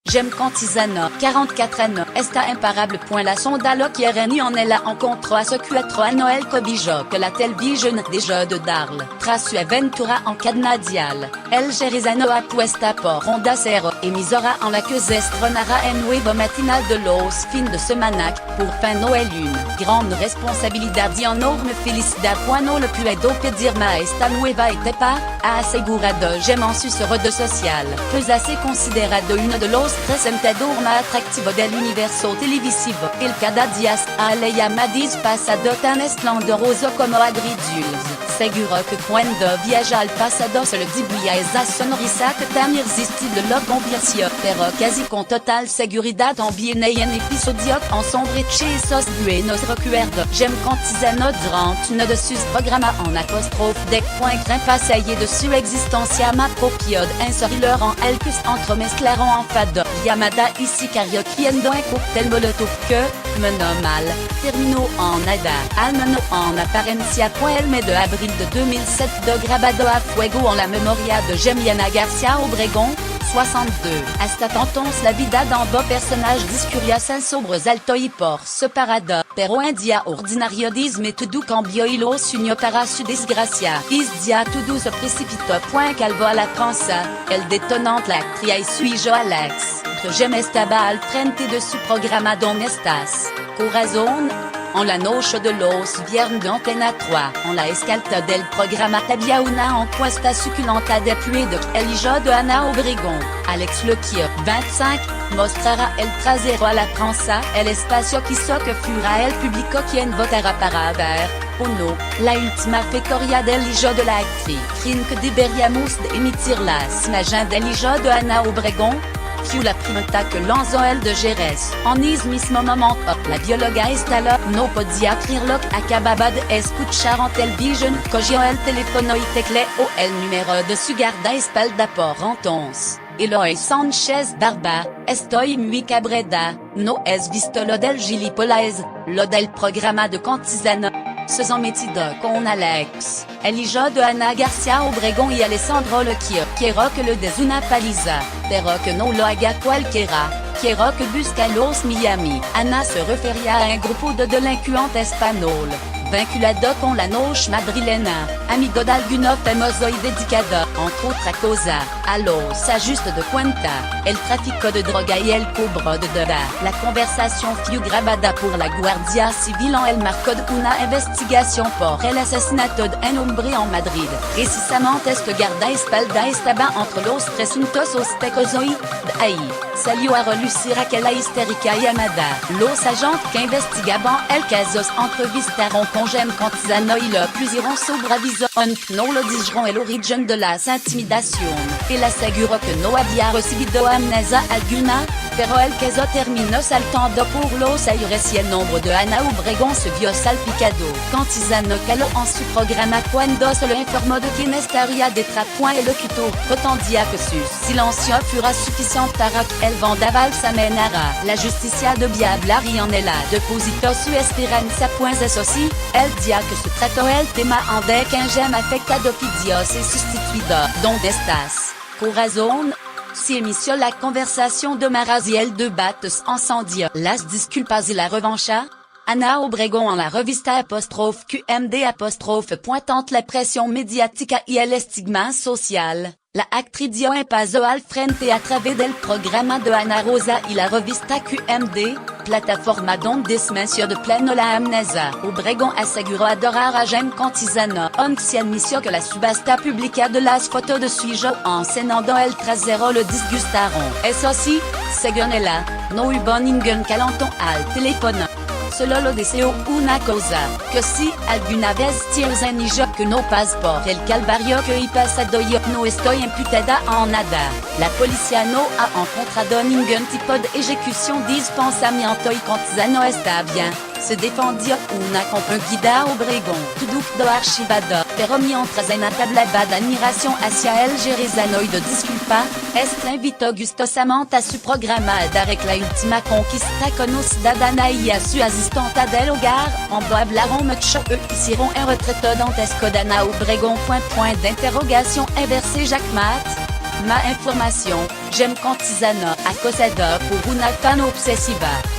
J'aime Cantizana, 44 ans, esta imparable. La sonda lo quieren en ella encontró a ce cuatro a Noel Cobija que la television déjà de Darl, tras su aventura en Canadial, el gerizano apuesta por Honda Cero, emisora en la que zestronara en nuevo matinal de los fin de semana, pour fin Noel une grande responsabilidad y enorme felicidad no le puedo pedir más esta nueva etapa, ha asegurado j'aime en su de social, pues así considerado uno de los presentadores más atractivos del universo televisivo, el cada día a la llamadis pasado tan esplendoroso como agridulce, seguro que cuando viaja al pasado se le dibuya esa sonrisa que tan irresistible lo convirtió, pero casi con total seguridad también en episodio en sombrece esos buenos recuerdos. J'aime Cantizana durant uno de sus programas en apostrophe dec. Gran passailler de su existencia ma propiedad inserir en elcus entremezclaron en fado. Yamada y sicario quiendo un cocktail molotov que, menos mal, terminó en nada. Al menos en apariencia. El mes de abril de 2007 de grabado a fuego en la memoria de Gemiana Garcia Obregón, 62. Hasta entonces la vida d'un beau personnage discurios en sobres alto y por separado, pero un día ordinario disme todo cambió y los unió para su desgracia. Is día todo se precipitó. Calvo a la prensa, el detonante la actriz suijo Alex, que j'aime estaba al frente de su programa Don Estas, Corazón. En la noche de los viernes de Antena 3, en la escalta del programa había una encuesta suculenta depuis de el hijo de Ana Obregón, Alex Lequier, 25, mostrará el trasero a la prensa, el espacio quiso que fuera el público quien votará para ver, o no, la última fechoría del hijo de la actriz. ¿Creen que deberíamos de emitir las imágenes del hijo de Ana Obregón? Più la primata que lanzó el de Jerez. En ese mismo momento, la bióloga Estela no podía creerlo que acababa de escuchar en televisión, cogió el teléfono y tecleó el número de su guardaespaldas por entonces. Eloy Sánchez Barba, estoy muy cabreda, no has visto lo del gilipollas, lo del programa de Cantizana. Se son metido con Alex, el hijo de Ana Garcia Obregón y Alessandro Lequier. Quiero que lo des una paliza, pero que no lo haga cualquiera. Quiero que busque a los Miami. Ana se refería a un grupo de delincuentes español, vinculado con la noche madrilena, amigo de alguno famoso y dedicado, entre otras cosas, a los ajustes de cuenta, el tráfico de droga y el cobro de deuda. La conversación fue grabada por la Guardia Civil en el marco de una investigación por el asesinato de un hombre en Madrid. Precisamente este guardaespaldas estaba entre los presuntos sospechosos y, de ahí, salió a relucir aquella histérica llamada. Los agentes que investigaban el caso entrevistaron con J'aime Cantizana y lo pusieron sobre aviso. No lo dijeron el origen de las intimidaciones. Él aseguró que no había recibido amenaza alguna, pero el caso terminó saltando por los aires y el nombre de Ana Obregón se vio salpicado. Cantizana caló en su programa cuando se lo informó de quien estaría detrás. El locutor pretendía que su silencio fuera suficiente para que el vendaval se amenara. La justicia debía hablar y en ella depositó su esperanza. Eso sí, el día que se trató el tema en de que j'aime afectado pidió ser sustituido. ¿Dónde estás? Corazón. Se inició la conversación de Maras y el debate encendió. Las disculpas y la revancha. Ana Obregón en la revista apostrophe QMD apostrophe pointante la presión mediática y el estigma social. La actriz dio un paso al frente a través del programa de Ana Rosa y la revista QMD, plataforma donde se mencionó de pleno la amenaza. Obregón aseguró adorar a J'aime Cantizana. Se anunció que la subasta pública de las fotos de su hijo encenando el trasero lo disgustaron. Eso sí, según ella, no hubo ningún calentón al teléfono. Solo lo deseo una cosa, que si alguna vez tienes un hijo que no pasa por el calvario que he pasado yo, no estoy imputada en nada. La policía no ha encontrado ningún tipo de ejecución de pensamiento y Cantizana está bien. Se defendió una compañía Obregón. Todo quedó archivado, pero mientras en tablaba de admiración hacia el jerezano y de disculpa, este invitó gustosamente a su programa a dar la última conquista conocida de Ana y a su asistente del hogar. Ambos hablaron mucho e hicieron un retrato dantesco de Ana Obregón. Point d'interrogation inversé Jacques Mat. Ma information, j'aime quand Tisana, a cosada pour una fan obsessiva.